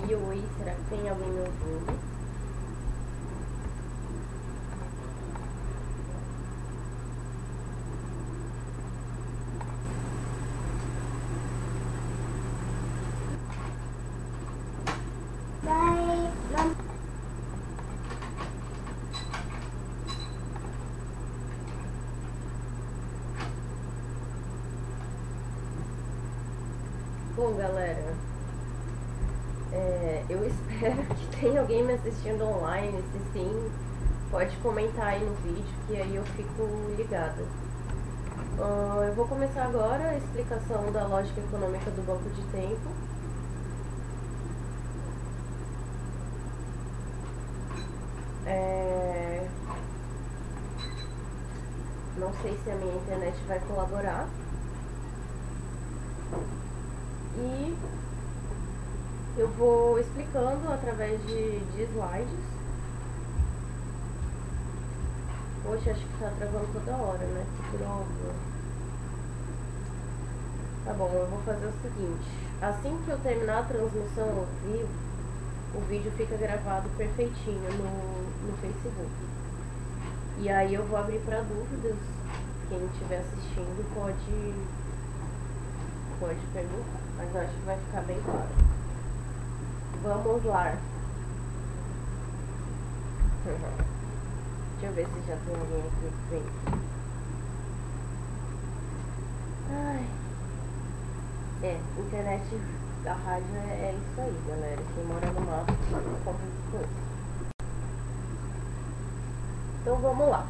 Oi, será que tem alguém me ouvindo? Bom, galera, eu espero que tenha alguém me assistindo online. Se sim, pode comentar aí no vídeo que aí eu fico ligada. Eu vou começar agora a explicação da lógica econômica do banco de tempo. Não sei se a minha internet vai colaborar. E eu vou explicando através de slides. Poxa, acho que tá travando toda hora, né? Que droga. Tá bom, eu vou fazer o seguinte. Assim que eu terminar a transmissão ao vivo, o vídeo fica gravado perfeitinho no Facebook. E aí eu vou abrir para dúvidas. Quem estiver assistindo pode perguntar, mas eu acho que vai ficar bem claro. Vamos lá. Deixa eu ver se já tem alguém aqui que vem. Internet da rádio é isso aí, galera. Quem mora no mato compra com isso. Então vamos lá.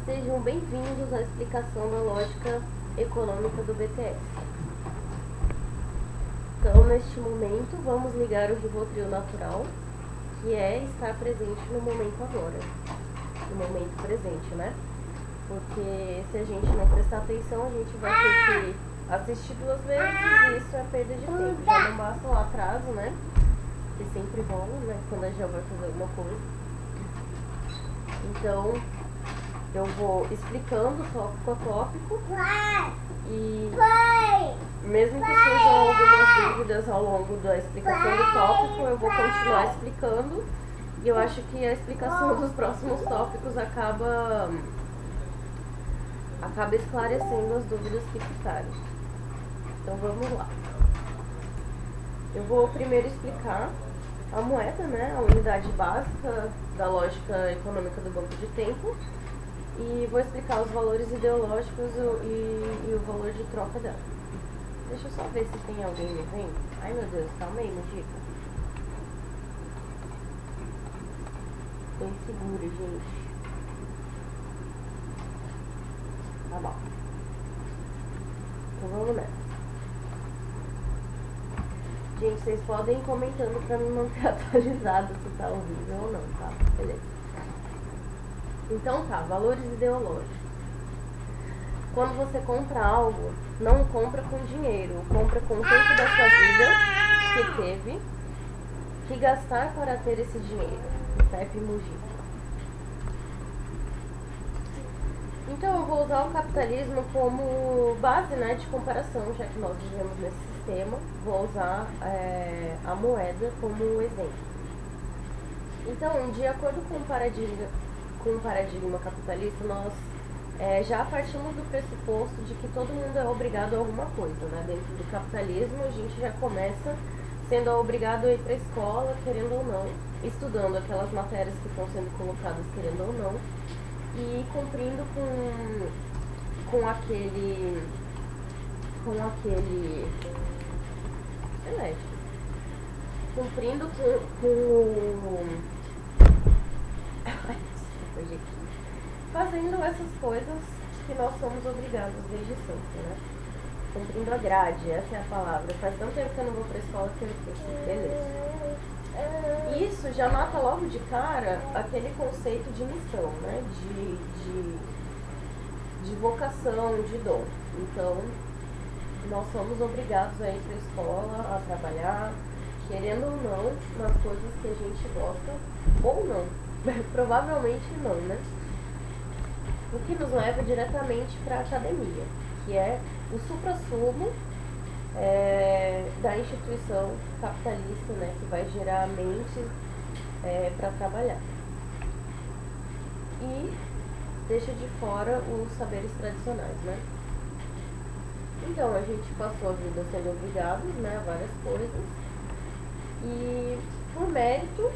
Sejam bem-vindos à explicação da lógica econômica do BTS. Então, neste momento, vamos ligar o Rivotril natural, que é estar presente no momento agora. No momento presente, né? Porque se a gente não prestar atenção, a gente vai ter que assistir 2 vezes e isso é perda de tempo. Já não basta o atraso, né? Que sempre rola, né? Quando a gente vai fazer alguma coisa. Então, eu vou explicando tópico a tópico e mesmo que surjam algumas dúvidas ao longo da explicação do tópico, eu vou continuar explicando e eu acho que a explicação dos próximos tópicos acaba esclarecendo as dúvidas que ficarem. Então vamos lá. Eu vou primeiro explicar a moeda, né, a unidade básica da lógica econômica do banco de tempo, e vou explicar os valores ideológicos e o valor de troca dela. Deixa eu só ver se tem alguém me vendo. Ai meu Deus, calma aí, Mujica. Tô insegura, gente. Tá bom. Então vamos nessa. Gente, vocês podem ir comentando pra me manter atualizado se tá horrível ou não, tá? Beleza. Então tá, valores ideológicos. Quando você compra algo, não compra com dinheiro, compra com o tempo da sua vida que teve que gastar para ter esse dinheiro. Pepe Mujica. Então eu vou usar o capitalismo como base, né, de comparação, já que nós vivemos nesse sistema. Vou usar a moeda como exemplo. Então, de acordo com o paradigma capitalista, nós já partimos do pressuposto de que todo mundo é obrigado a alguma coisa, né? Dentro do capitalismo, a gente já começa sendo obrigado a ir para a escola, querendo ou não, estudando aquelas matérias que estão sendo colocadas, querendo ou não, e cumprindo com aquele cumprindo fazendo essas coisas que nós somos obrigados desde sempre, né? Cumprindo a grade, essa é a palavra. Faz tanto tempo que eu não vou pra escola que eu esqueci. Beleza. Isso já mata logo de cara aquele conceito de missão, né? De vocação, de dom. Então, nós somos obrigados a ir pra escola, a trabalhar, querendo ou não, nas coisas que a gente gosta, ou não. Provavelmente não, né? O que nos leva diretamente para a academia, que é o suprassumo da instituição capitalista, né, que vai gerar mentes para trabalhar. E deixa de fora os saberes tradicionais, né? Então, a gente passou a vida sendo obrigados, né, a várias coisas. E, por mérito,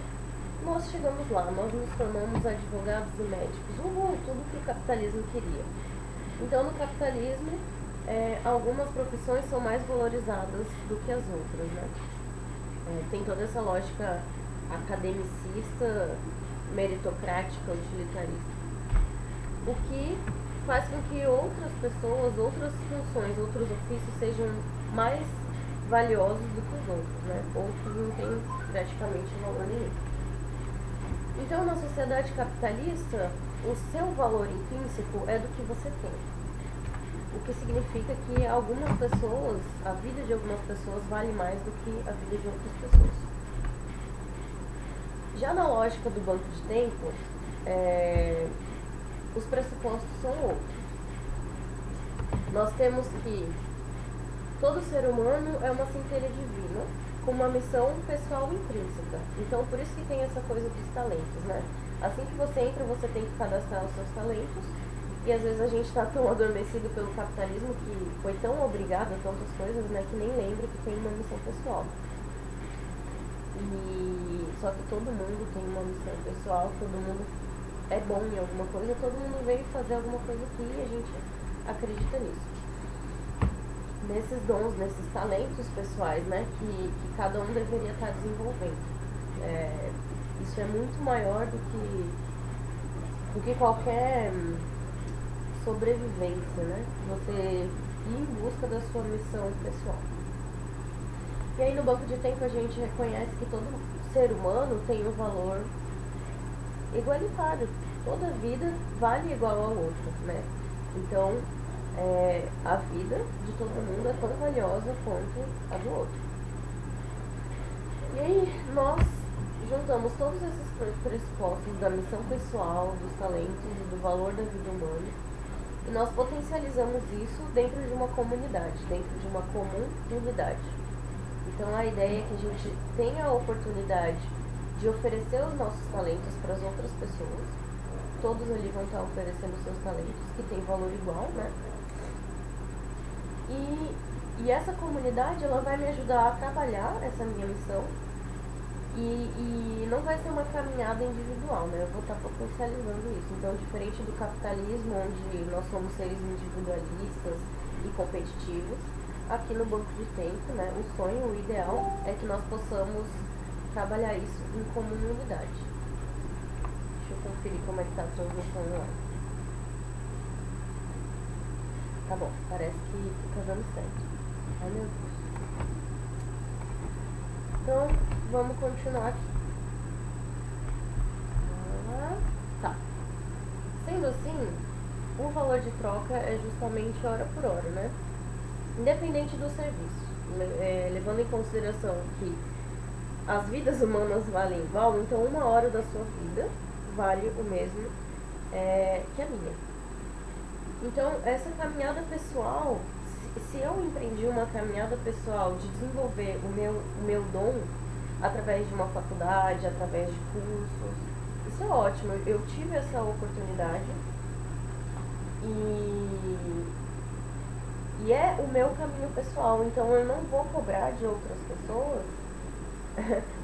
nós chegamos lá. Nós nos tornamos advogados e médicos. Tudo que o capitalismo queria. Então, no capitalismo, algumas profissões são mais valorizadas do que as outras, né? Tem toda essa lógica academicista, meritocrática, utilitarista. O que faz com que outras pessoas, outras funções, outros ofícios sejam mais valiosos do que os outros, né? Outros não têm praticamente valor nenhum. Então, na sociedade capitalista, o seu valor intrínseco é do que você tem. O que significa que algumas pessoas, a vida de algumas pessoas vale mais do que a vida de outras pessoas. Já na lógica do banco de tempo, os pressupostos são outros. Nós temos que todo ser humano é uma centelha divina com uma missão pessoal intrínseca. Então, por isso que tem essa coisa dos talentos, né? Assim que você entra, você tem que cadastrar os seus talentos. E às vezes a gente está tão adormecido pelo capitalismo que foi tão obrigado a tantas coisas, né, que nem lembra que tem uma missão pessoal. Só que todo mundo tem uma missão pessoal, todo mundo é bom em alguma coisa, todo mundo veio fazer alguma coisa aqui e a gente acredita nisso. Nesses dons, nesses talentos pessoais, né, que cada um deveria estar desenvolvendo. Isso é muito maior do que qualquer sobrevivência, né? Você ir em busca da sua missão pessoal. E aí no banco de tempo a gente reconhece que todo ser humano tem um valor igualitário. Toda vida vale igual ao outro, né? Então, a vida de todo mundo é tão valiosa quanto a do outro. E aí nós juntamos todos esses pressupostos da missão pessoal, dos talentos e do valor da vida humana, e nós potencializamos isso dentro de uma comunidade, dentro de uma comum unidade. Então a ideia é que a gente tenha a oportunidade de oferecer os nossos talentos para as outras pessoas. Todos ali vão estar oferecendo seus talentos, que tem valor igual, né? E essa comunidade, ela vai me ajudar a trabalhar essa minha missão. E não vai ser uma caminhada individual, né? Eu vou estar potencializando isso. Então, diferente do capitalismo, onde nós somos seres individualistas e competitivos, aqui no banco de tempo, né, o sonho, o ideal é que nós possamos trabalhar isso em comunidade. Deixa eu conferir como é que está a transmissão lá. Tá bom, parece que fica dando certo. Ai, meu Deus. Então, vamos continuar aqui. Tá. Sendo assim, o valor de troca é justamente hora por hora, né? Independente do serviço. Levando em consideração que as vidas humanas valem igual, então 1 hora da sua vida vale o mesmo que a minha. Então, essa caminhada pessoal, se eu empreendi uma caminhada pessoal de desenvolver o meu dom através de uma faculdade, através de cursos, isso é ótimo. Eu tive essa oportunidade e é o meu caminho pessoal. Então, eu não vou cobrar de outras pessoas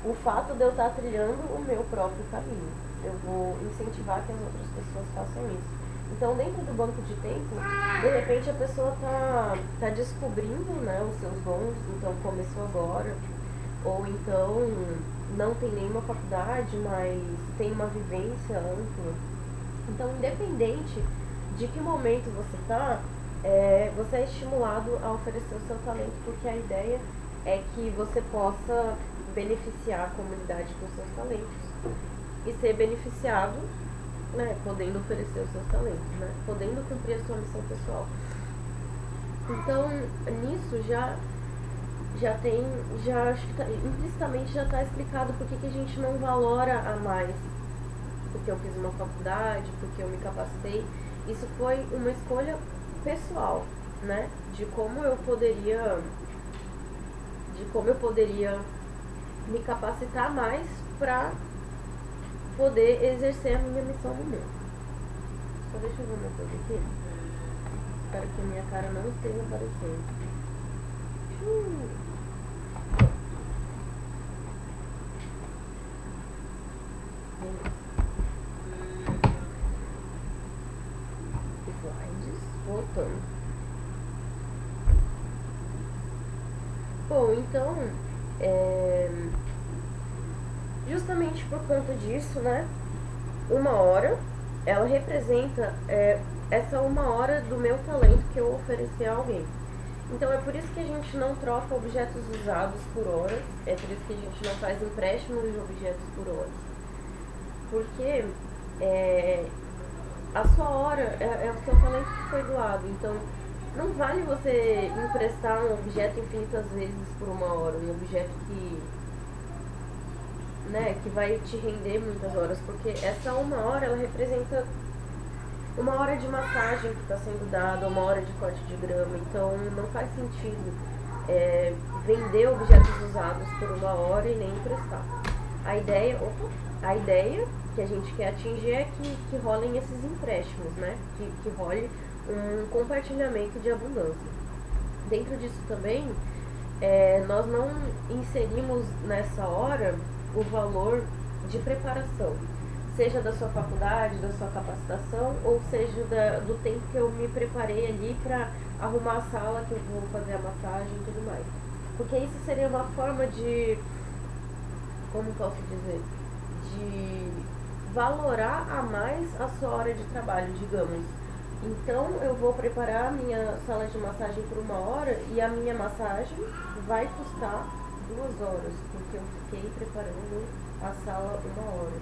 o fato de eu estar trilhando o meu próprio caminho. Eu vou incentivar que as outras pessoas façam isso. Então, dentro do banco de tempo, de repente a pessoa tá descobrindo, né, os seus dons, então começou agora, ou então não tem nenhuma faculdade, mas tem uma vivência ampla. Então, independente de que momento você está, você é estimulado a oferecer o seu talento, porque a ideia é que você possa beneficiar a comunidade com os seus talentos e ser beneficiado, né, podendo oferecer os seus talentos, né, podendo cumprir a sua missão pessoal. Então, nisso já acho que implicitamente já está explicado por que a gente não valora a mais, porque eu fiz uma faculdade, porque eu me capacitei. Isso foi uma escolha pessoal, né, de como eu poderia de como eu poderia me capacitar mais para poder exercer a minha missão no mundo. Só deixa eu ver uma coisa aqui. Espero que a minha cara não esteja aparecendo. Slides, voltando. Bom, então, justamente por conta disso, né, 1 hora, ela representa essa 1 hora do meu talento que eu ofereci a alguém. Então é por isso que a gente não troca objetos usados por horas, é por isso que a gente não faz empréstimos de objetos por horas. Porque a sua hora é o seu talento que foi doado, então não vale você emprestar um objeto infinitas vezes por 1 hora, um objeto que vai te render muitas horas, porque essa 1 hora ela representa 1 hora de massagem que está sendo dada, 1 hora de corte de grama, então não faz sentido vender objetos usados por 1 hora e nem emprestar. A ideia que a gente quer atingir é que rolem esses empréstimos, né? Que role um compartilhamento de abundância. Dentro disso também, nós não inserimos nessa hora o valor de preparação, seja da sua faculdade, da sua capacitação, ou seja do tempo que eu me preparei ali para arrumar a sala, que eu vou fazer a massagem e tudo mais. Porque isso seria uma forma de, como posso dizer, de valorar a mais a sua hora de trabalho, digamos. Então eu vou preparar a minha sala de massagem por 1 hora e a minha massagem vai custar 2 horas, porque eu fiquei preparando a sala 1 hora.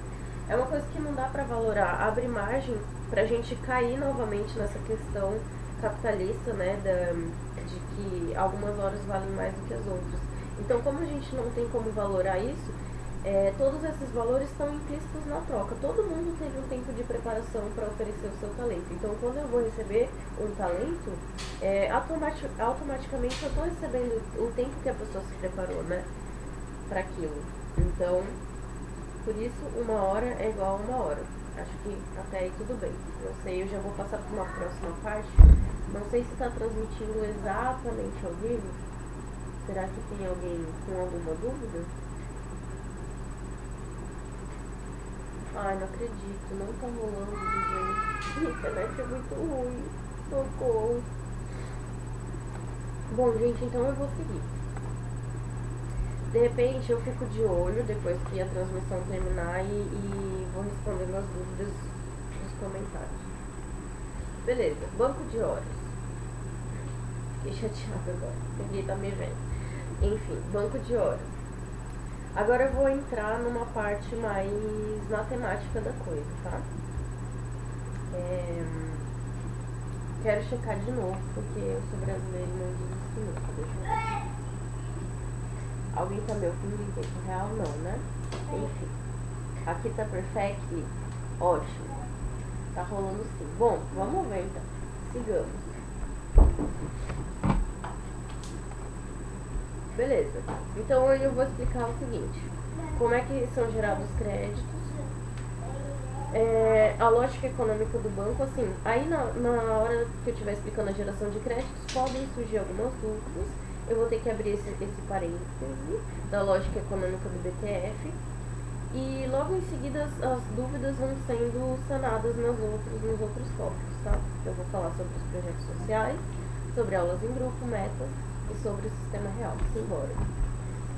É uma coisa que não dá para valorar, abre margem pra gente cair novamente nessa questão capitalista, né, de que algumas horas valem mais do que as outras. Então, como a gente não tem como valorar isso, todos esses valores estão implícitos na troca. Todo mundo teve um tempo de preparação para oferecer o seu talento. Então, quando eu vou receber um talento, automaticamente eu estou recebendo o tempo que a pessoa se preparou, né, para aquilo. Então, por isso, 1 hora é igual a 1 hora. Acho que até aí tudo bem. Eu sei, eu já vou passar para uma próxima parte. Não sei se está transmitindo exatamente ao vivo. Será que tem alguém com alguma dúvida? Ai, não acredito, não tá rolando, gente. A internet é muito ruim. Socorro. Bom, gente, então eu vou seguir. De repente eu fico de olho depois que a transmissão terminar e vou respondendo as dúvidas nos comentários. Beleza, banco de horas. Fiquei chateada agora, ninguém tá me vendo. Enfim, banco de horas. Agora eu vou entrar numa parte mais matemática da coisa, tá? Quero checar de novo, porque eu sou brasileira e não desisto nunca. Deixa eu ver. Alguém tá me ouvindo em tempo real? Não, né? Enfim. Aqui tá perfect? Ótimo. Tá rolando sim. Bom, vamos ver então. Sigamos. Beleza. Então eu vou explicar o seguinte. Como é que são gerados créditos. A lógica econômica do banco, assim, aí na hora que eu estiver explicando a geração de créditos, podem surgir algumas dúvidas. Eu vou ter que abrir esse parêntese da lógica econômica do BTF e logo em seguida as dúvidas vão sendo sanadas nos outros tópicos, tá? Eu vou falar sobre os projetos sociais, sobre aulas em grupo, metas e sobre o sistema real. Simbora.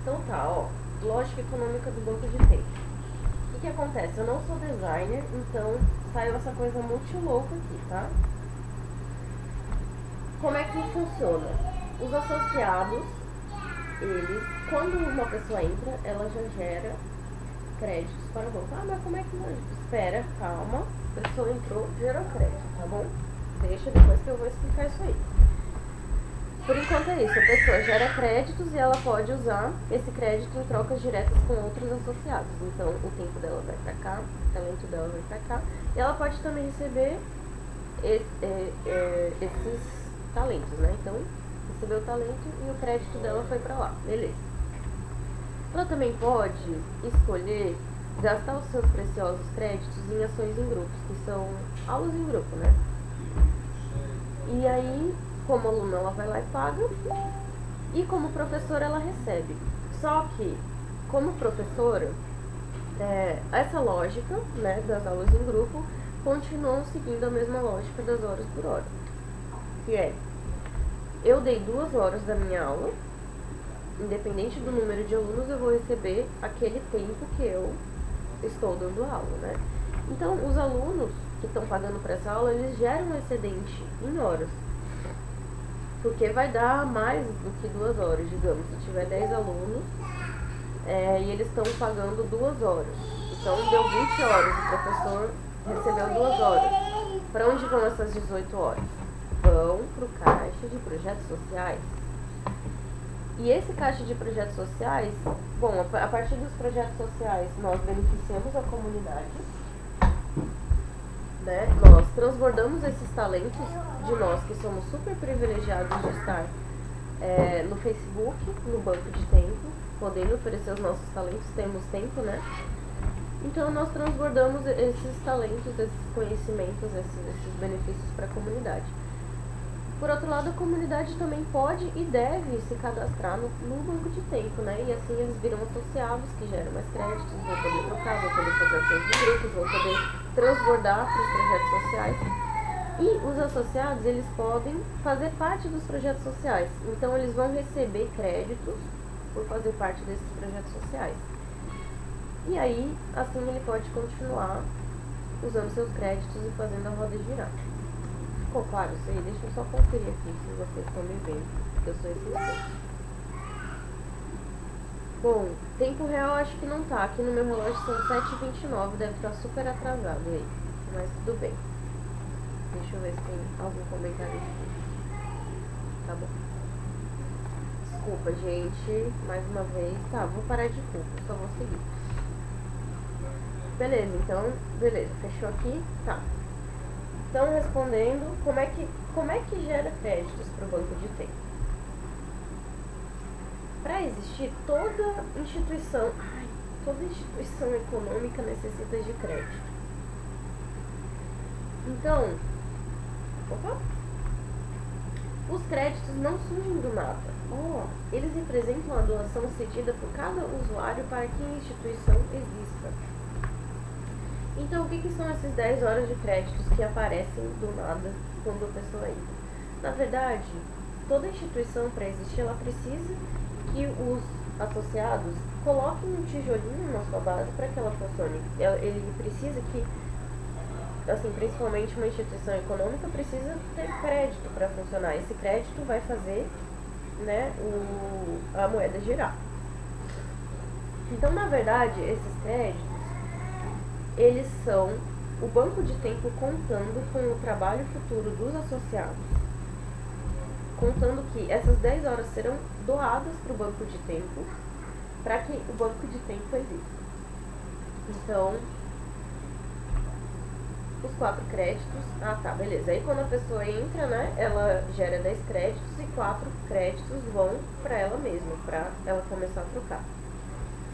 Então tá, ó, lógica econômica do banco de tempo. O que acontece? Eu não sou designer, então saiu essa coisa muito louca aqui, tá? Como é que funciona? Os associados, eles, quando uma pessoa entra, ela já gera créditos para o banco. Ah, mas como é que não? Espera, calma. A pessoa entrou, gerou crédito, tá bom? Deixa depois que eu vou explicar isso aí. Por enquanto é isso, a pessoa gera créditos e ela pode usar esse crédito em trocas diretas com outros associados. Então, o tempo dela vai pra cá, o talento dela vai pra cá. E ela pode também receber esses talentos, né? Então, receber desenvolveu o talento e o crédito dela foi para lá, beleza. Ela também pode escolher gastar os seus preciosos créditos em ações em grupos, que são aulas em grupo, né? E aí, como aluna, ela vai lá e paga, e como professora, ela recebe. Só que, como professora, essa lógica, né, das aulas em grupo continuam seguindo a mesma lógica das horas por hora. Que é, eu dei 2 horas da minha aula, independente do número de alunos, eu vou receber aquele tempo que eu estou dando aula, né? Então, os alunos que estão pagando para essa aula, eles geram um excedente em horas. Porque vai dar mais do que 2 horas, digamos. Se tiver 10 alunos e eles estão pagando 2 horas. Então, deu 20 horas, o professor recebeu 2 horas. Para onde vão essas 18 horas? Vão para o caixa de projetos sociais. E esse caixa de projetos sociais, bom, a partir dos projetos sociais nós beneficiamos a comunidade, né? Nós transbordamos esses talentos de nós que somos super privilegiados de estar no Facebook, no banco de tempo, podendo oferecer os nossos talentos, temos tempo, né? Então nós transbordamos esses talentos, esses conhecimentos, esses benefícios para a comunidade. Por outro lado, a comunidade também pode e deve se cadastrar no banco de tempo, né? E assim eles viram associados, que geram mais créditos, vão poder trocar, vão poder fazer ações de grupos, vão poder transbordar para os projetos sociais. E os associados, eles podem fazer parte dos projetos sociais. Então, eles vão receber créditos por fazer parte desses projetos sociais. E aí, assim ele pode continuar usando seus créditos e fazendo a roda girar. Ficou claro isso aí? Deixa eu só conferir aqui se vocês estão me vendo, porque eu sou insistente. Bom, tempo real acho que não tá. Aqui no meu relógio são 7h29, deve estar super atrasado aí. Mas tudo bem. Deixa eu ver se tem algum comentário aqui. Tá bom. Desculpa, gente. Mais uma vez. Tá, vou parar de culpa, só vou seguir. Beleza, então, beleza. Fechou aqui? Tá. Então, respondendo, como é que gera créditos para o banco de tempo? Para existir, toda instituição econômica necessita de crédito. Então, os créditos não surgem do nada. Eles representam a doação cedida por cada usuário para que a instituição exista. Então, o que são esses 10 horas de créditos que aparecem do nada quando a pessoa entra? Na verdade, toda instituição, para existir, ela precisa que os associados coloquem um tijolinho na sua base para que ela funcione. Ele precisa que, assim, principalmente uma instituição econômica, precisa ter crédito para funcionar. Esse crédito vai fazer, né, a moeda girar. Então, na verdade, esses créditos, eles são o banco de tempo contando com o trabalho futuro dos associados, contando que essas 10 horas serão doadas para o banco de tempo, para que o banco de tempo exista. Então, os 4 créditos, tá, beleza. Aí quando a pessoa entra, né, ela gera 10 créditos e 4 créditos vão para ela mesma, para ela começar a trocar.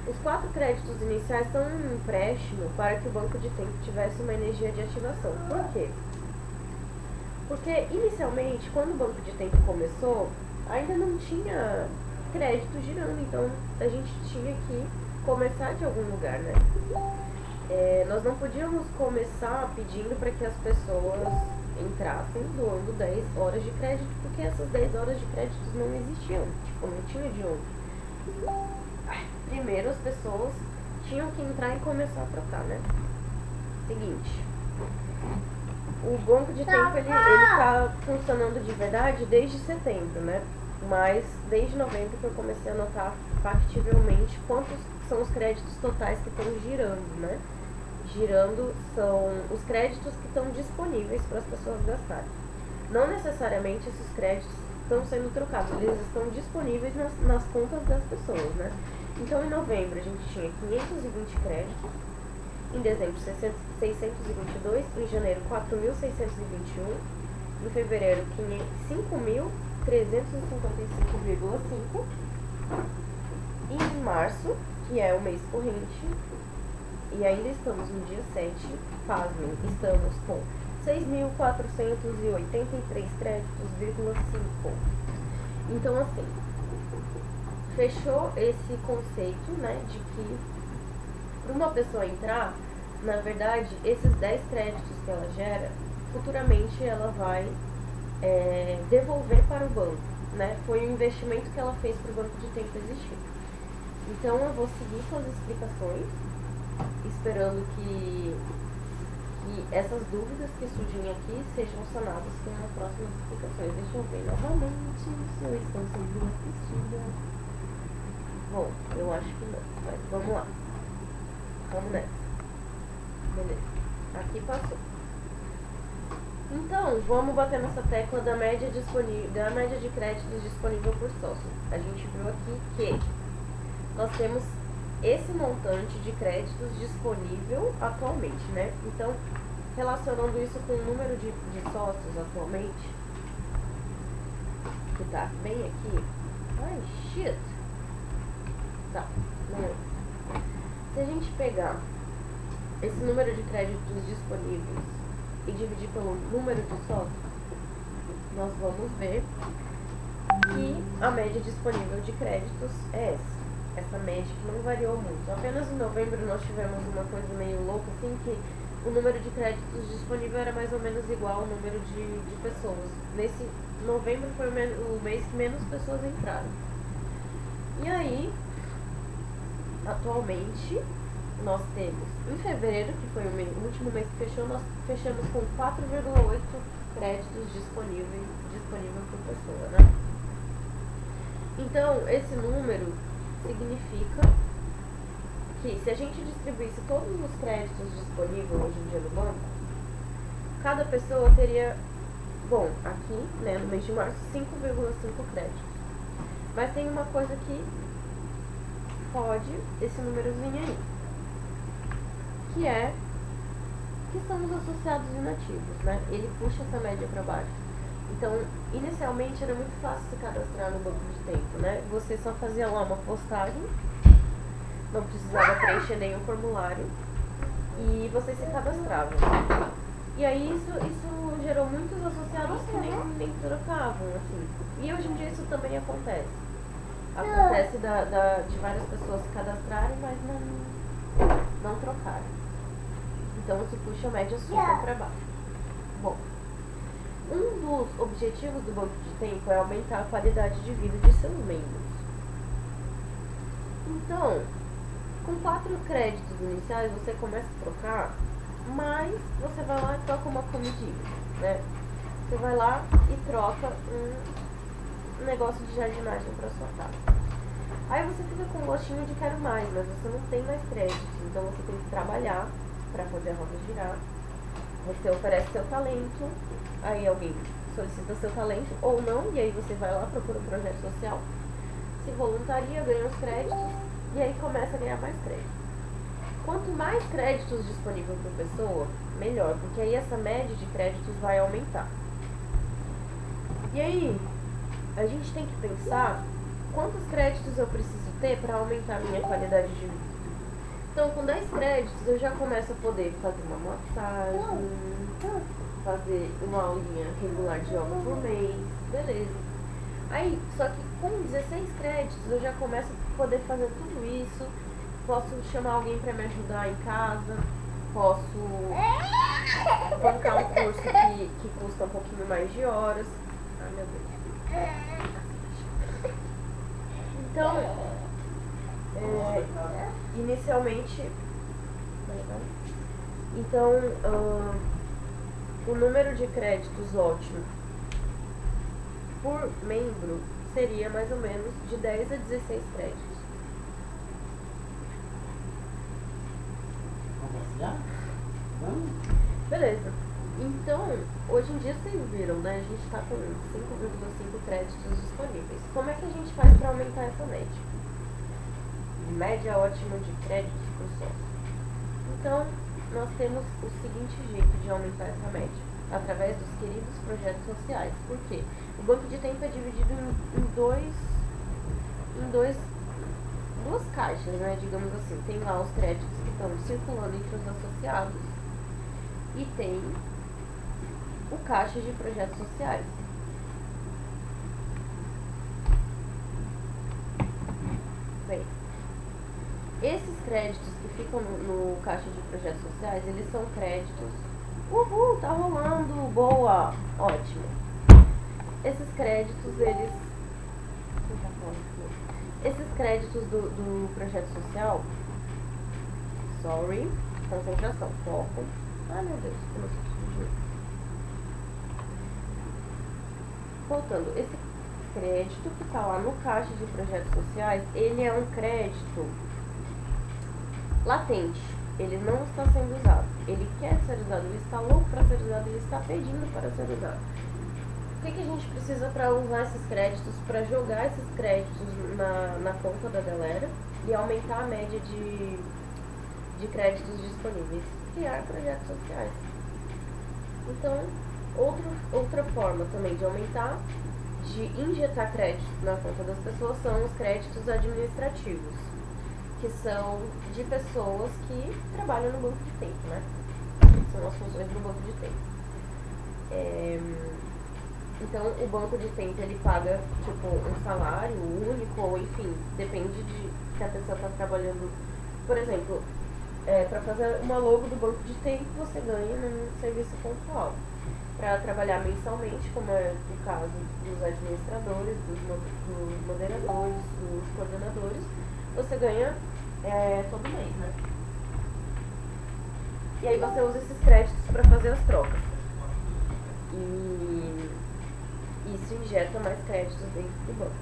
Os 4 créditos iniciais são um empréstimo para que o banco de tempo tivesse uma energia de ativação. Por quê? Porque, inicialmente, quando o banco de tempo começou, ainda não tinha crédito girando, então a gente tinha que começar de algum lugar, né? Nós não podíamos começar pedindo para que as pessoas entrassem doando 10 horas de crédito, porque essas 10 horas de créditos não existiam, não tinha de onde. Primeiro as pessoas tinham que entrar e começar a trocar, né? Seguinte, o banco de tempo ele tá funcionando de verdade desde setembro, né? Mas desde novembro que eu comecei a notar factivelmente quantos são os créditos totais que estão girando, né? Girando são os créditos que estão disponíveis para as pessoas gastarem. Não necessariamente esses créditos estão sendo trocados, eles estão disponíveis nas contas das pessoas, né? Então, em novembro, a gente tinha 520 créditos, em dezembro, 622, em janeiro, 4.621, em fevereiro, 5.321, 355,5. E em março, que é o mês corrente, e ainda estamos no dia 7, pasmem, estamos com 6.483 créditos,5. Então, assim, fechou esse conceito, né, de que para uma pessoa entrar, na verdade, esses 10 créditos que ela gera, futuramente ela vai devolver para o banco, né? Foi um investimento que ela fez para o banco de tempo existir. Então, eu vou seguir com as explicações, esperando que essas dúvidas que surgem aqui sejam sanadas com as próximas explicações. Deixa eu ver novamente se eu estou sendo assistida. Bom, eu acho que não, mas vamos lá. Vamos nessa. Beleza. Aqui passou. Então, vamos bater nessa tecla da média de créditos disponível por sócio. A gente viu aqui que nós temos esse montante de créditos disponível atualmente, né? Então, relacionando isso com o número de sócios atualmente, que tá bem aqui. Ai, shit! Tá, não. Se a gente pegar esse número de créditos disponíveis e dividir pelo número de sócios, nós vamos ver que a média disponível de créditos é essa média que não variou muito. Apenas em novembro nós tivemos uma coisa meio louca, assim, que o número de créditos disponível era mais ou menos igual ao número de pessoas. Nesse novembro foi o mês que menos pessoas entraram. E aí, atualmente, nós temos, em fevereiro, que foi o último mês que fechou, nós fechamos com 4,8 créditos disponível por pessoa, né? Então, esse número significa que se a gente distribuísse todos os créditos disponíveis hoje em dia no banco, cada pessoa teria, bom, aqui, né, no mês de março, 5,5 créditos. Mas tem uma coisa que pode esse númerozinho aí, que são os associados inativos, né? Ele puxa essa média para baixo. Então, inicialmente era muito fácil se cadastrar no banco de tempo, né? Você só fazia lá uma postagem, não precisava preencher nenhum formulário e você se cadastrava. E aí isso gerou muitos associados que nem trocavam, assim. E hoje em dia isso também acontece. Acontece de várias pessoas se cadastrarem, mas não trocarem. Então isso puxa a média super para baixo. Bom, um dos objetivos do banco de tempo é aumentar a qualidade de vida de seus membros. Então, com 4 créditos iniciais você começa a trocar, mas você vai lá e troca uma comidinha, né? Você vai lá e troca um negócio de jardinagem para sua casa. Aí você fica com gostinho de quero mais, mas você não tem mais créditos, então você tem que trabalhar para fazer a roda girar. Você oferece seu talento, aí alguém solicita seu talento ou não, e aí você vai lá, procura um projeto social, se voluntaria, ganha os créditos e aí começa a ganhar mais crédito. Quanto mais créditos disponíveis por pessoa, melhor, porque aí essa média de créditos vai aumentar. E aí, a gente tem que pensar quantos créditos eu preciso ter para aumentar a minha qualidade de vida. Então, com 10 créditos, eu já começo a poder fazer uma massagem, fazer uma aulinha regular de yoga por mês, beleza. Aí, só que com 16 créditos, eu já começo a poder fazer tudo isso. Posso chamar alguém para me ajudar em casa, posso bancar um curso que custa um pouquinho mais de horas. Ai, meu Deus. Então, inicialmente, então, o número de créditos ótimo por membro seria mais ou menos de 10 a 16 créditos. Beleza. Então, hoje em dia vocês viram, né? A gente está com 5,5 créditos disponíveis. Como é que a gente faz para aumentar essa média? Média ótima de créditos por sócio. Então, nós temos o seguinte jeito de aumentar essa média. através dos queridos projetos sociais. Por quê? O banco de tempo é dividido em duas caixas, né, digamos assim. Tem lá os créditos que estão circulando entre os associados e tem o caixa de projetos sociais. Bem, esses créditos que ficam no caixa de projetos sociais, eles são créditos. Uhul, tá rolando, boa, ótimo. Esses créditos, esses créditos do projeto social, concentração, foco. Ah, meu Deus, começou tudo de novo. Voltando, esse crédito que está lá no caixa de projetos sociais, ele é um crédito latente, ele não está sendo usado, ele quer ser usado, ele está louco para ser usado, ele está pedindo para ser usado. O que a gente precisa para usar esses créditos, para jogar esses créditos na conta da galera e aumentar a média de créditos disponíveis? Criar projetos sociais. Então, outra forma também de aumentar, de injetar créditos na conta das pessoas são os créditos administrativos, que são de pessoas que trabalham no banco de tempo, né? São as funções do banco de tempo. Então, o banco de tempo, ele paga, tipo, um salário único, ou enfim, depende de que a pessoa está trabalhando. Por exemplo, para fazer uma logo do banco de tempo, você ganha num serviço pontual. Para trabalhar mensalmente, como é o caso dos administradores, dos moderadores, dos coordenadores, você ganha todo mês, né? E aí você usa esses créditos para fazer as trocas. E isso injeta mais créditos dentro do banco.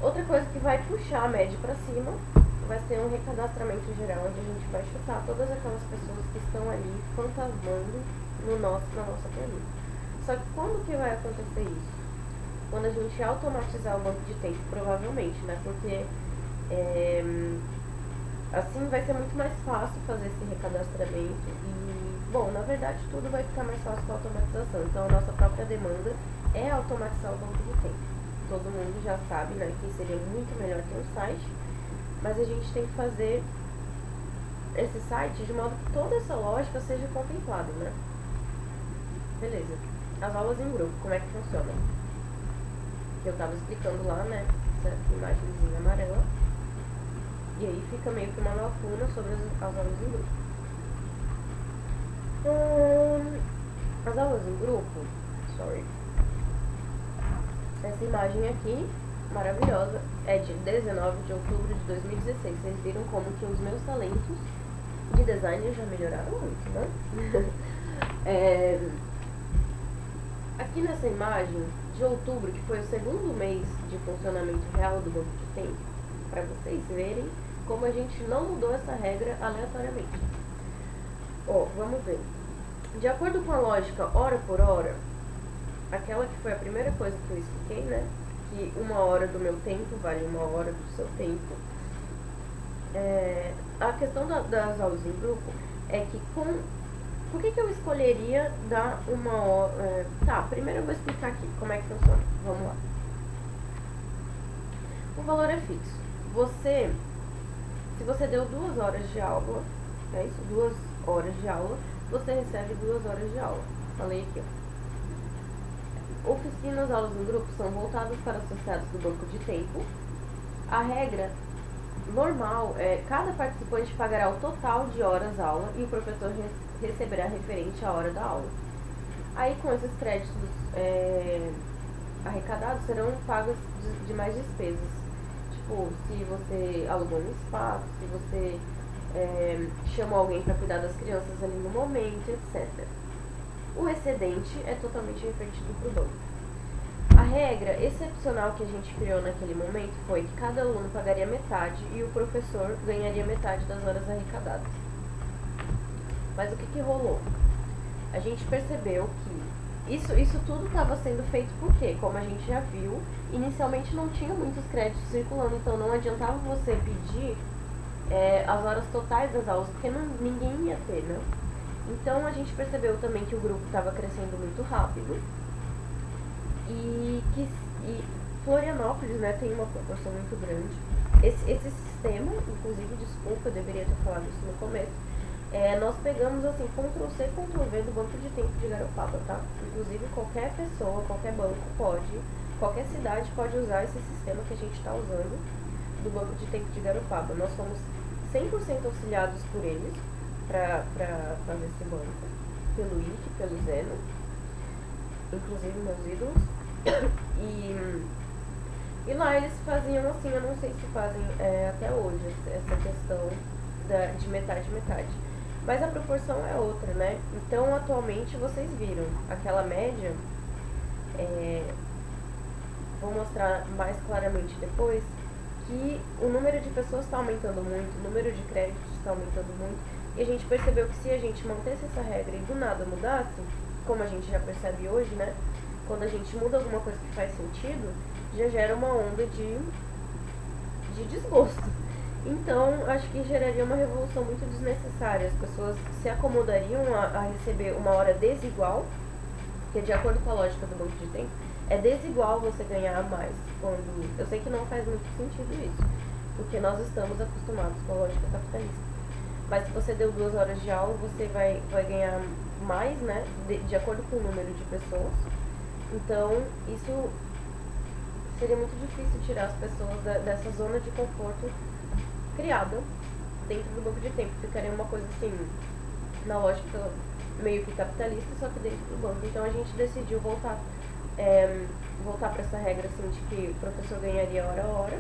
Outra coisa que vai puxar a média para cima vai ser um recadastramento geral, onde a gente vai chutar todas aquelas pessoas que estão ali fantasmando na nossa planilha. Só que quando que vai acontecer isso? Quando a gente automatizar o banco de tempo, provavelmente, né? Porque assim vai ser muito mais fácil fazer esse recadastramento e, bom, na verdade tudo vai ficar mais fácil com a automatização. Então a nossa própria demanda é automatizar o banco de tempo. Todo mundo já sabe, né, que seria muito melhor ter um site, mas a gente tem que fazer esse site de modo que toda essa lógica seja contemplada, né? Beleza. As aulas em grupo, como é que funciona? Que eu estava explicando lá, né, essa imagenzinha amarela. E aí fica meio que uma lacuna sobre as aulas em grupo. As aulas em grupo, essa imagem aqui, maravilhosa, é de 19 de outubro de 2016. Vocês viram como que os meus talentos de design já melhoraram muito, né? Aqui nessa imagem de outubro, que foi o segundo mês de funcionamento real do banco de tempo, para vocês verem como a gente não mudou essa regra aleatoriamente. Vamos ver. De acordo com a lógica hora por hora, aquela que foi a primeira coisa que eu expliquei, né? Que 1 hora do meu tempo vale 1 hora do seu tempo. A questão das aulas em grupo é que por que eu escolheria dar 1 hora... primeiro eu vou explicar aqui como é que funciona. Vamos lá. O valor é fixo. Se você deu 2 horas de aula, 2 horas de aula, você recebe 2 horas de aula. Falei aqui, Oficinas, aulas em grupo são voltadas para associados do banco de tempo. A regra normal é cada participante pagará o total de horas aula e o professor receberá referente à hora da aula. Aí com esses créditos arrecadados serão pagos de mais despesas. Tipo, se você alugou um espaço, se você chamou alguém para cuidar das crianças ali no momento, etc. O excedente é totalmente revertido para o banco. A regra excepcional que a gente criou naquele momento foi que cada aluno pagaria metade e o professor ganharia metade das horas arrecadadas. Mas o que rolou? A gente percebeu que isso tudo estava sendo feito porque, como a gente já viu, inicialmente não tinha muitos créditos circulando, então não adiantava você pedir as horas totais das aulas, porque ninguém ia ter, né? Então a gente percebeu também que o grupo estava crescendo muito rápido e que Florianópolis, né, tem uma proporção muito grande. Esse sistema, inclusive, desculpa, eu deveria ter falado isso no começo, nós pegamos assim, Ctrl+C, Ctrl+V do banco de tempo de Garopaba, tá? Inclusive qualquer pessoa, qualquer banco pode, qualquer cidade pode usar esse sistema que a gente está usando do banco de tempo de Garopaba. Nós fomos 100% auxiliados por eles para fazer esse banco, pelo Ike, pelo Zeno, inclusive meus ídolos. E lá eles faziam assim, eu não sei se fazem até hoje, essa questão de metade. Mas a proporção é outra, né? Então, atualmente, vocês viram aquela média, vou mostrar mais claramente depois, que o número de pessoas está aumentando muito, o número de créditos está aumentando muito, e a gente percebeu que se a gente mantesse essa regra e do nada mudasse, como a gente já percebe hoje, né? Quando a gente muda alguma coisa que faz sentido, já gera uma onda de desgosto. Então, acho que geraria uma revolução muito desnecessária. As pessoas se acomodariam a receber uma hora desigual, porque de acordo com a lógica do banco de tempo, é desigual você ganhar mais. Eu sei que não faz muito sentido isso, porque nós estamos acostumados com a lógica capitalista. Mas se você deu 2 horas de aula, você vai ganhar mais, né, de acordo com o número de pessoas. Então, isso seria muito difícil tirar as pessoas dessa zona de conforto criada dentro do banco de tempo. Ficaria uma coisa assim, na lógica meio que capitalista, só que dentro do banco. Então a gente decidiu voltar para essa regra assim, de que o professor ganharia hora a hora,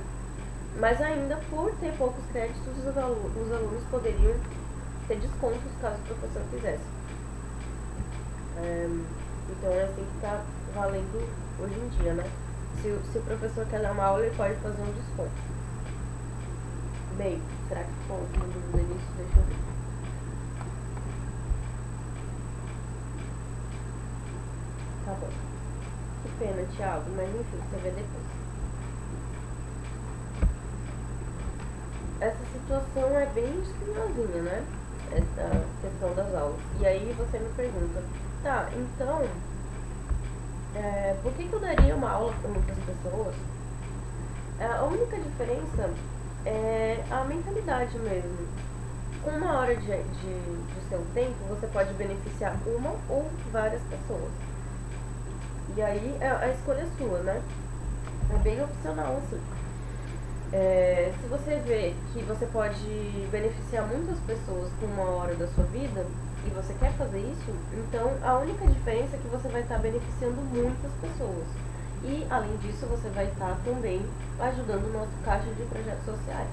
mas ainda por ter poucos créditos, os alunos poderiam ter descontos caso o professor quisesse. Então é assim que está valendo hoje em dia, né? Se o professor quer dar uma aula, ele pode fazer um desconto. Bem, será que ficou alguma dúvida nisso? Deixa eu ver. Tá bom. Que pena, Thiago, mas enfim, você vê depois. Essa situação é bem espinhosinha, né? Essa questão das aulas. E aí você me pergunta, tá, então, por que eu daria uma aula para muitas pessoas? A única diferença é a mentalidade mesmo. Com 1 hora de seu tempo, você pode beneficiar uma ou várias pessoas. E aí a escolha é sua, né? É bem opcional, assim. Se você vê que você pode beneficiar muitas pessoas com 1 hora da sua vida e você quer fazer isso, então a única diferença é que você vai estar beneficiando muitas pessoas. E, além disso, você vai estar também ajudando o nosso caixa de projetos sociais.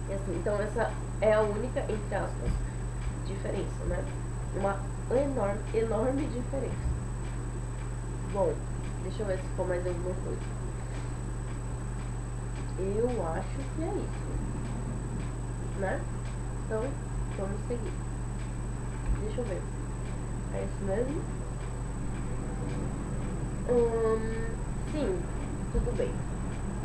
E, assim, então, essa é a única, entre aspas, diferença, né? Uma enorme diferença. Bom, deixa eu ver se ficou mais alguma coisa. Eu acho que é isso, né? Então, vamos seguir. Deixa eu ver. É isso mesmo? Sim, tudo bem.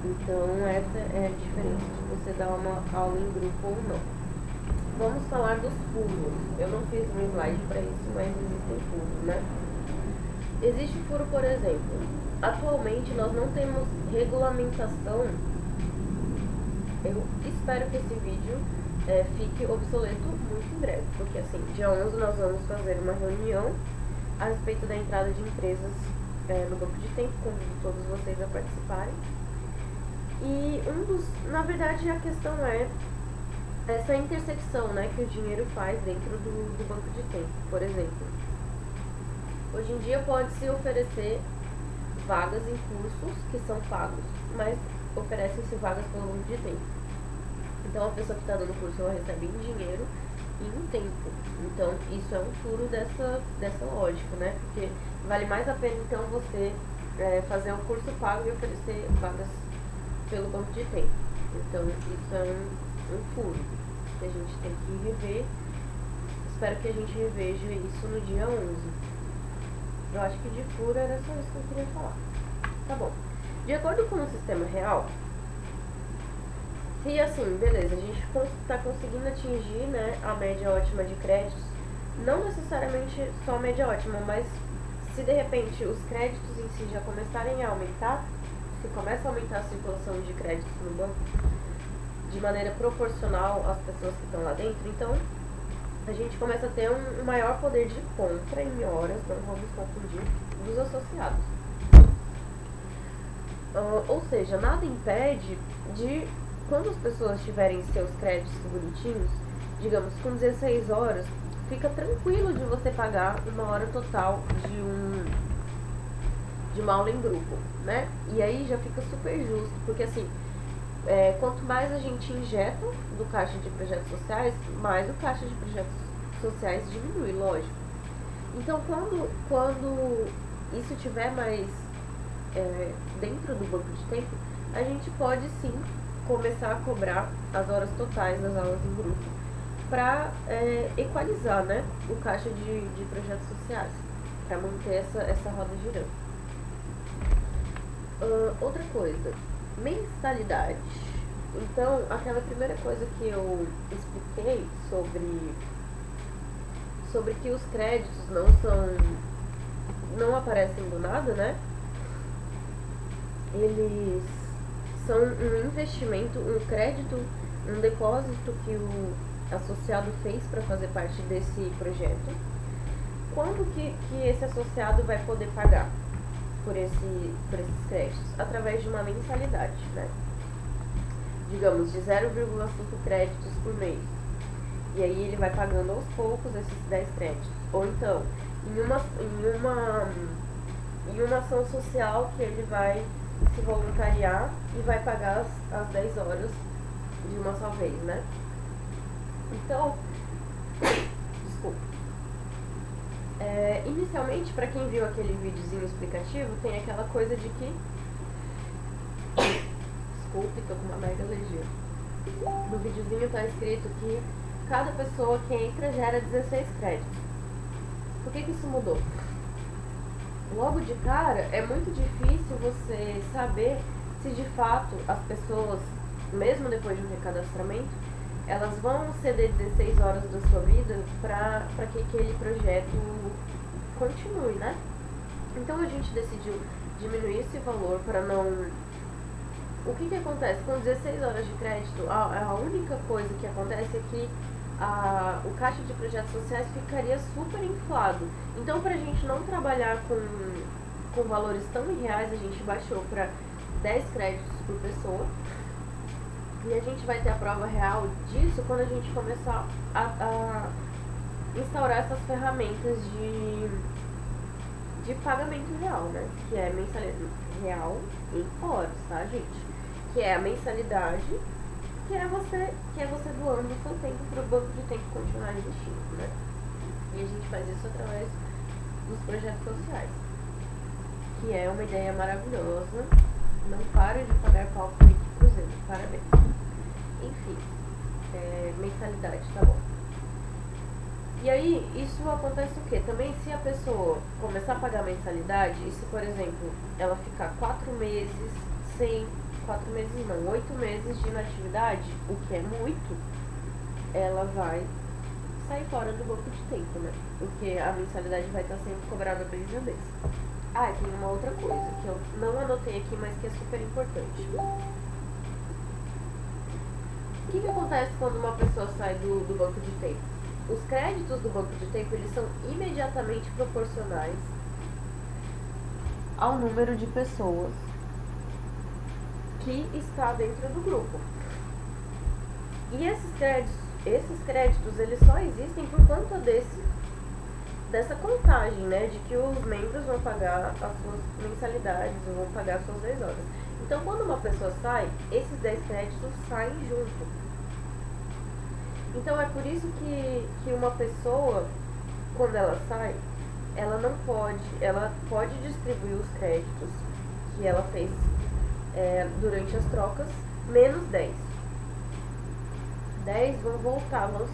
Então, essa é a diferença de você dar uma aula em grupo ou não. Vamos falar dos furos. Eu não fiz um slide para isso, mas existem furos, né? Existe furo, por exemplo. Atualmente, nós não temos regulamentação. Eu espero que esse vídeo fique obsoleto muito em breve, porque assim, dia 11 nós vamos fazer uma reunião a respeito da entrada de empresas no banco de tempo, convido todos vocês a participarem. E na verdade a questão é essa intersecção, né, que o dinheiro faz dentro do banco de tempo. Por exemplo, hoje em dia pode-se oferecer vagas em cursos que são pagos, mas oferecem-se vagas pelo banco de tempo. Então a pessoa que está dando o curso ela recebe em dinheiro e em tempo. Então isso é um furo dessa lógica, né? Porque vale mais a pena então você fazer um curso pago e oferecer vagas pelo banco de tempo. Então isso é um furo que a gente tem que rever. Espero que a gente reveja isso no dia 11. Eu acho que de furo era só isso que eu queria falar. Tá bom. De acordo com o sistema real, se assim, beleza, a gente está conseguindo atingir, né, a média ótima de créditos não necessariamente só média ótima, mas se de repente os créditos em si já começarem a aumentar, se começa a aumentar a circulação de créditos no banco de maneira proporcional às pessoas que estão lá dentro, então a gente começa a ter um maior poder de compra em horas, não vamos confundir, dos associados. Ou seja, nada impede de, quando as pessoas tiverem seus créditos bonitinhos, digamos, com 16 horas, fica tranquilo de você pagar uma hora total de uma aula em grupo, né? E aí já fica super justo, porque assim, quanto mais a gente injeta do caixa de projetos sociais, mais o caixa de projetos sociais diminui, lógico. Então, quando isso tiver mais dentro do banco de tempo, a gente pode sim começar a cobrar as horas totais das aulas em grupo para equalizar, né, o caixa de projetos sociais, para manter essa roda girando. Outra coisa, mensalidade. Então, aquela primeira coisa que eu expliquei sobre que os créditos não aparecem do nada, né? Eles são um investimento, um crédito, um depósito que o associado fez para fazer parte desse projeto. Quando que esse associado vai poder pagar por esses créditos? Através de uma mensalidade, né? Digamos, de 0,5 créditos por mês. E aí ele vai pagando aos poucos esses 10 créditos. Ou então, em uma ação social que ele vai se voluntariar e vai pagar as 10 horas de uma só vez, né? Então, desculpa. Inicialmente, para quem viu aquele videozinho explicativo, tem aquela coisa de que... Desculpe, tô com uma mega alergia. No videozinho tá escrito que cada pessoa que entra gera 16 créditos. Por que isso mudou? Logo de cara, é muito difícil você saber se de fato as pessoas, mesmo depois de um recadastramento, elas vão ceder 16 horas da sua vida para que aquele projeto continue, né? Então a gente decidiu diminuir esse valor para não... O que acontece? Com 16 horas de crédito, a única coisa que acontece é que o caixa de projetos sociais ficaria super inflado. Então, para a gente não trabalhar com valores tão irreais, a gente baixou para 10 créditos por pessoa. E a gente vai ter a prova real disso quando a gente começar a instaurar essas ferramentas de pagamento real, né? Que é mensalidade real em horas, tá, gente? Que é a mensalidade, que é você doando o seu tempo para o banco de tempo continuar investindo, né? E a gente faz isso através dos projetos sociais, que é uma ideia maravilhosa. Não para de pagar pau pro Henrique Cruzeiro, parabéns. Enfim, mensalidade, tá bom. E aí, isso acontece o quê? Também se a pessoa começar a pagar mensalidade, e se, por exemplo, ela ficar 4 meses sem... 4 meses não, 8 meses de inatividade, o que é muito, ela vai sair fora do banco de tempo, né? Porque a mensalidade vai estar sendo cobrada mês a mês. Ah, e tem uma outra coisa que eu não anotei aqui, mas que é super importante. O que acontece quando uma pessoa sai do banco de tempo? Os créditos do banco de tempo, eles são imediatamente proporcionais ao número de pessoas que está dentro do grupo. E esses créditos eles só existem por conta dessa contagem, né? De que os membros vão pagar as suas mensalidades ou vão pagar as suas 10 horas. Então, quando uma pessoa sai, esses 10 créditos saem junto. Então, é por isso que uma pessoa, quando ela sai, ela pode distribuir os créditos que ela fez durante as trocas, menos 10. 10 vão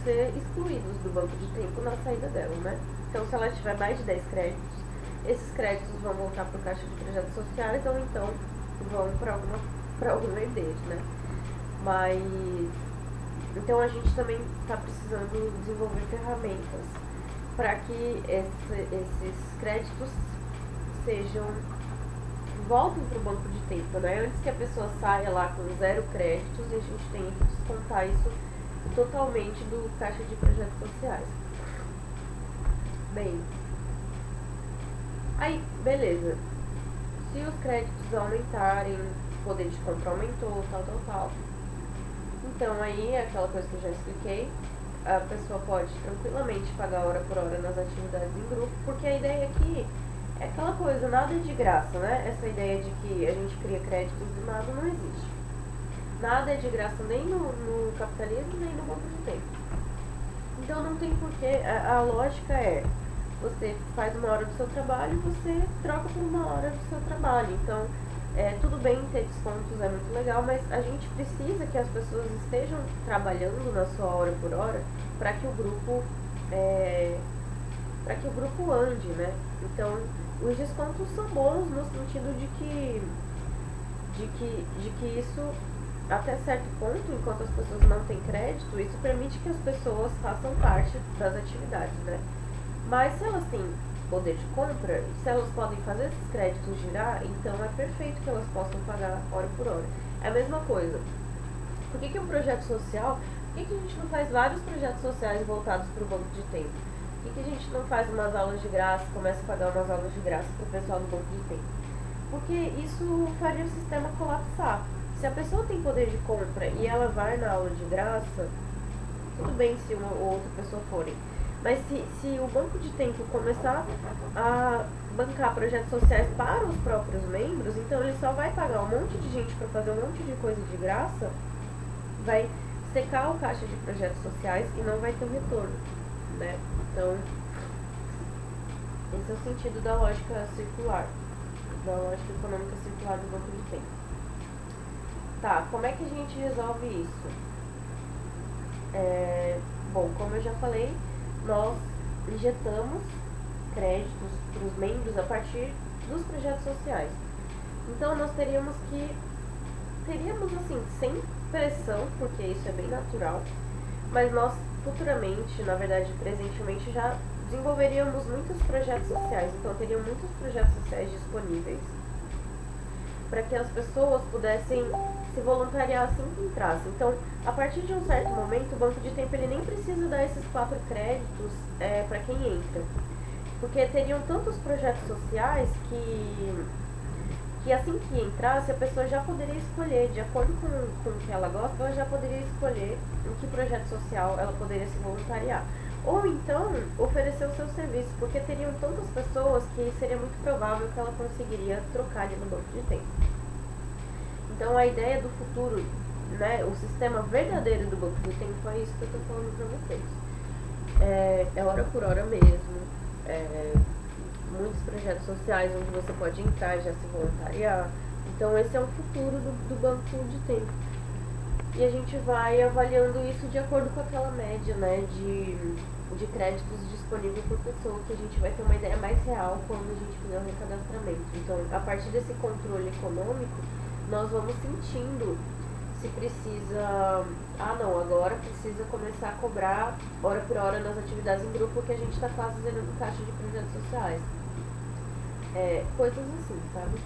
ser excluídos do banco de tempo na saída dela, né? Então, se ela tiver mais de 10 créditos, esses créditos vão voltar para o caixa de projetos sociais ou então vão para algum herdeiro, né? Mas, então a gente também está precisando desenvolver ferramentas para que esses créditos voltem para o banco de tempo, né? Antes que a pessoa saia lá com 0 créditos e a gente tenha que descontar isso totalmente do caixa de projetos sociais. Bem, aí, beleza. Se os créditos aumentarem, o poder de compra aumentou, tal. Então aí é aquela coisa que eu já expliquei. A pessoa pode tranquilamente pagar hora por hora nas atividades em grupo, porque a ideia aqui é aquela coisa, nada é de graça, né? Essa ideia de que a gente cria créditos do nada não existe. Nada é de graça nem no capitalismo, nem no banco de tempo. Então não tem porquê, a lógica é, você faz uma hora do seu trabalho e você troca por uma hora do seu trabalho. Então, tudo bem ter descontos, é muito legal, mas a gente precisa que as pessoas estejam trabalhando na sua hora por hora para que o grupo ande, né? Então, os descontos são bons no sentido de que isso, até certo ponto, enquanto as pessoas não têm crédito, isso permite que as pessoas façam parte das atividades, né? Mas se elas têm poder de compra, se elas podem fazer esses créditos girar, então é perfeito que elas possam pagar hora por hora. É a mesma coisa. Por que um projeto social, por que a gente não faz vários projetos sociais voltados para o banco de tempo? Por que a gente não faz umas aulas de graça, começa a pagar umas aulas de graça para o pessoal do banco de tempo? Porque isso faria o sistema colapsar. Se a pessoa tem poder de compra e ela vai na aula de graça, tudo bem se uma ou outra pessoa forem. Mas se o banco de tempo começar a bancar projetos sociais para os próprios membros, então ele só vai pagar um monte de gente para fazer um monte de coisa de graça, vai secar o caixa de projetos sociais e não vai ter um retorno, né? Então, esse é o sentido da lógica circular, da lógica econômica circular do banco de tempo. Tá, como é que a gente resolve isso? Bom, como eu já falei, nós injetamos créditos para os membros a partir dos projetos sociais. Então nós teríamos assim, sem pressão, porque isso é bem natural, mas nós futuramente, na verdade presentemente, já desenvolveríamos muitos projetos sociais. Então teriam muitos projetos sociais disponíveis para que as pessoas pudessem se voluntariar assim que entrassem. Então, a partir de um certo momento, o banco de tempo ele nem precisa dar esses 4 créditos para quem entra. Porque teriam tantos projetos sociais que assim que entrasse, a pessoa já poderia escolher, de acordo com o que ela gosta, ela já poderia escolher em que projeto social ela poderia se voluntariar. Ou então, oferecer o seu serviço, porque teriam tantas pessoas que seria muito provável que ela conseguiria trocar ali no banco de tempo. Então, a ideia do futuro, né, o sistema verdadeiro do banco de tempo é isso que eu estou falando para vocês. É hora por hora mesmo, muitos projetos sociais onde você pode entrar e já se voluntariar. Então, esse é o futuro do banco de tempo. E a gente vai avaliando isso de acordo com aquela média, né, de créditos disponíveis por pessoa, que a gente vai ter uma ideia mais real quando a gente fizer o recadastramento. Então, a partir desse controle econômico, nós vamos sentindo se precisa... agora precisa começar a cobrar hora por hora nas atividades em grupo, que a gente está quase zerando caixa de projetos sociais. Coisas assim, sabe?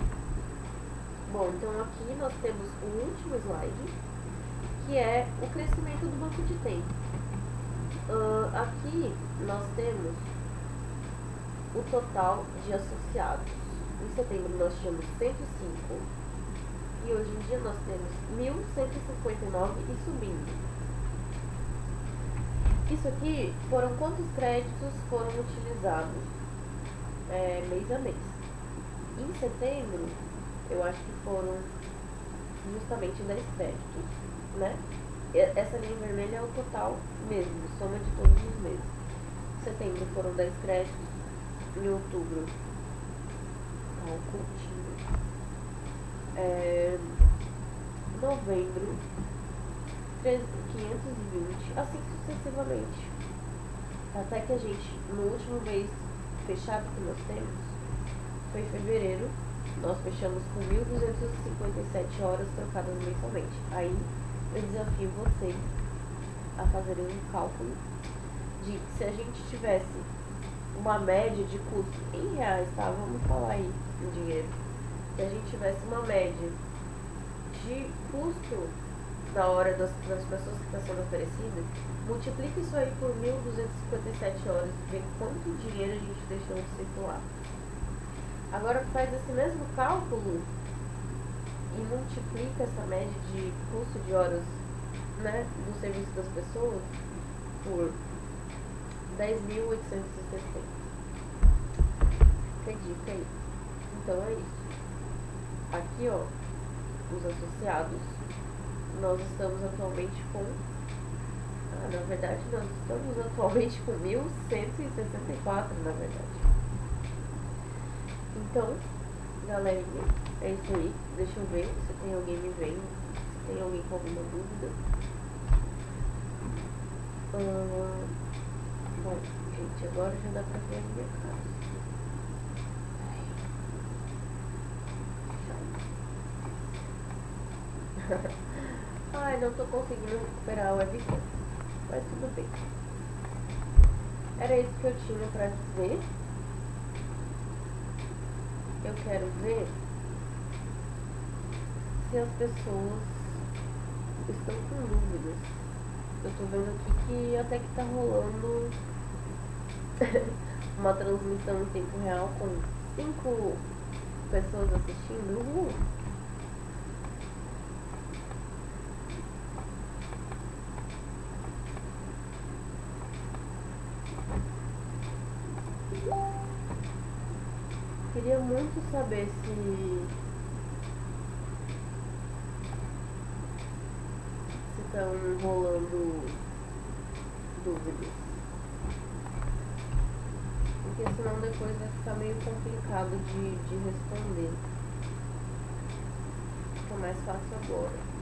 Bom, então aqui nós temos o último slide, que é o crescimento do banco de tempo. Aqui nós temos o total de associados. Em setembro nós tínhamos 105 e hoje em dia nós temos 1.159 e subindo. Isso aqui foram quantos créditos foram utilizados mês a mês. Em setembro, eu acho que foram justamente 10 créditos, né? Essa linha vermelha é o total mesmo, soma de todos os meses. Em setembro foram 10 créditos, em outubro, novembro, 520, assim sucessivamente. Até que a gente, no último mês fechado que nós temos, foi em fevereiro, nós fechamos com 1.257 horas trocadas mensalmente. Aí eu desafio vocês a fazerem um cálculo de se a gente tivesse uma média de custo em reais, tá? Vamos falar aí em dinheiro. Se a gente tivesse uma média de custo na hora das pessoas que está sendo oferecida, multiplica isso aí por 1.257 horas e vê quanto dinheiro a gente deixou de circular. Agora faz esse mesmo cálculo e multiplica essa média de custo de horas, né, do serviço das pessoas por 10.860. Acredita aí. Então é isso. Aqui, ó, os associados, nós estamos atualmente com... na verdade, nós estamos atualmente com 1.164, na verdade. Então, galerinha, é isso aí. Deixa eu ver se tem alguém me vendo, se tem alguém com alguma dúvida. Bom, gente, agora já dá pra ver a minha casa. Ai, não tô conseguindo recuperar a webcam, mas tudo bem. Era isso que eu tinha pra dizer. Eu quero ver se as pessoas estão com dúvidas. Eu tô vendo aqui que até que tá rolando uma transmissão em tempo real com 5 pessoas assistindo. Queria muito saber se estão rolando dúvidas, porque senão depois vai ficar meio complicado de responder. Fica mais fácil agora.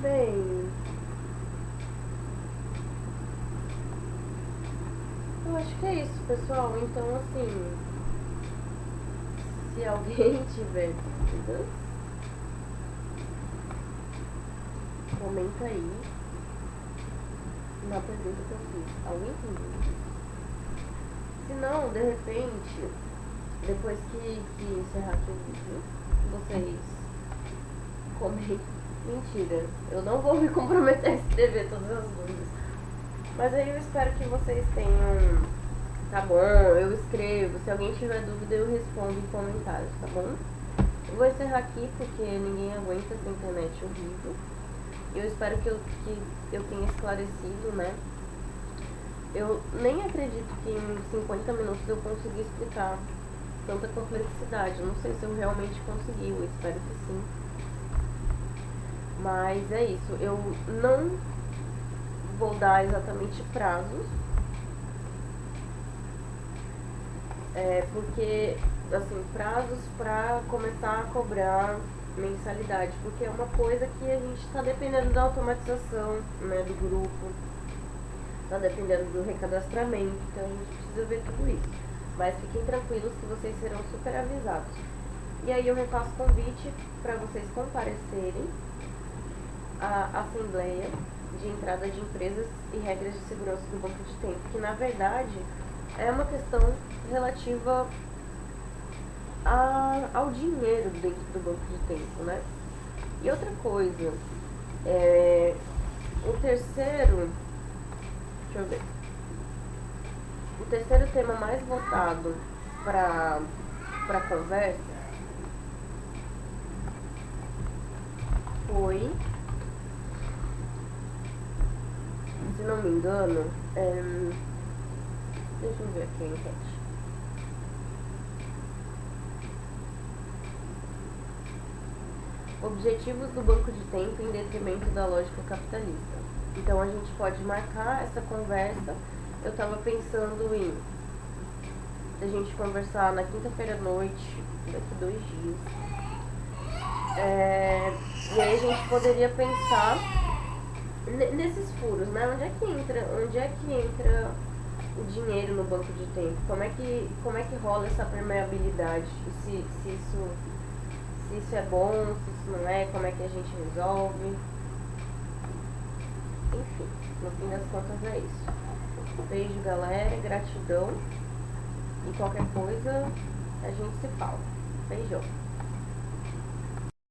Bem, eu acho que é isso, pessoal. Então, assim, se alguém tiver dúvidas, comenta aí na pergunta que eu fiz. Alguém tem dúvidas? Se não, de repente, depois que encerrar aqui o vídeo, vocês comentem. Mentira, eu não vou me comprometer a escrever todas as dúvidas. Mas aí eu espero que vocês tenham... Tá bom, eu escrevo. Se alguém tiver dúvida, eu respondo em comentários, tá bom? Eu vou encerrar aqui porque ninguém aguenta essa internet horrível. Eu espero que eu tenha esclarecido, né? Eu nem acredito que em 50 minutos eu consegui explicar tanta complexidade. Eu não sei se eu realmente consegui, eu espero que sim. Mas é isso, eu não vou dar exatamente prazos, porque, assim, prazos para começar a cobrar mensalidade, porque é uma coisa que a gente está dependendo da automatização, né, do grupo, está dependendo do recadastramento, então a gente precisa ver tudo isso. Mas fiquem tranquilos que vocês serão super avisados. E aí eu repasso o convite para vocês comparecerem a Assembleia de Entrada de Empresas e Regras de Segurança do Banco de Tempo, que na verdade é uma questão relativa ao dinheiro dentro do Banco de Tempo, né? E outra coisa, o terceiro Deixa eu ver. O terceiro tema mais votado para conversa foi, se não me engano, deixa eu ver aqui a enquete. Objetivos do banco de tempo em detrimento da lógica capitalista. Então a gente pode marcar essa conversa. Eu estava pensando em a gente conversar na quinta-feira à noite, daqui 2 dias. E aí a gente poderia pensar nesses furos, né? Onde é que entra o dinheiro no banco de tempo? Como é que rola essa permeabilidade? Se isso é bom, se isso não é, como é que a gente resolve? Enfim, no fim das contas é isso. Beijo, galera, gratidão. E qualquer coisa a gente se fala. Beijão.